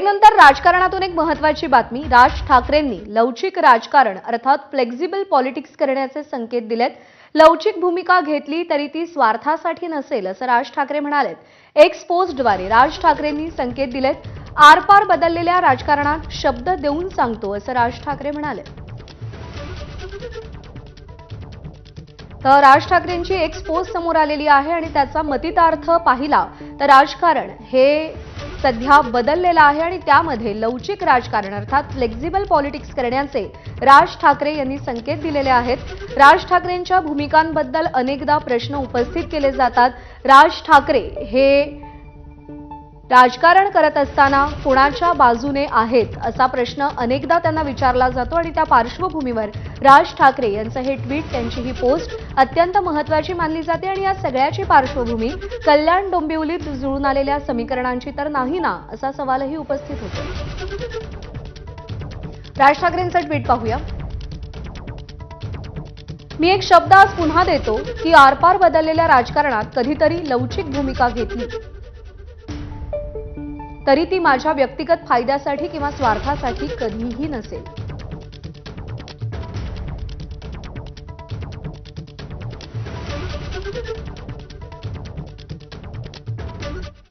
नंतर राजकारणातून एक महत्त्वाची बातमी. राज ठाकरेंनी लवचिक राजकारण अर्थात फ्लेक्झिबल पॉलिटिक्स करण्याचे संकेत दिलेत. लवचिक भूमिका घेतली तरी ती स्वार्थासाठी नसेल असं राज ठाकरे म्हणालेत. एक्स पोस्टद्वारे राज ठाकरेंनी संकेत दिलेत. आरपार बदललेल्या राजकारणात शब्द देऊन सांगतो असं राज ठाकरे म्हणाले. तर राज ठाकरेंची एक्स पोस्ट समोर आलेली आहे आणि त्याचा मतितार्थ पाहिला तर राजकारण हे सध्या बदललेलं आहे आणि त्यामध्ये लवचिक राजकारण अर्थात फ्लेक्झिबल पॉलिटिक्स करण्याचे राज ठाकरे यांनी संकेत दिलेले आहेत. राज ठाकरेंच्या भूमिकांबद्दल अनेकदा प्रश्न उपस्थित केले जातात. राज ठाकरे हे राजकारण करत असताना कोणाच्या बाजूने आहेत असा प्रश्न अनेकदा त्यांना विचारला जातो आणि त्या पार्श्वभूमीवर राज ठाकरे यांचं हे ट्विट, त्यांची ही पोस्ट अत्यंत महत्त्वाची मानली जाते आणि या सगळ्याची पार्श्वभूमी कल्याण डोंबिवलीत जुळून आलेल्या समीकरणांची तर नाही ना असा सवालही उपस्थित होतो. राज ठाकरेंचं ट्विट पाहूया. मी एक शब्द आज पुन्हा देतो की आरपार बदललेल्या राजकारणात कधीतरी लवचिक भूमिका घेतली तरी ती माझ्या व्यक्तिगत फायद्यासाठी किंवा स्वार्थासाठी कधीही नसेल.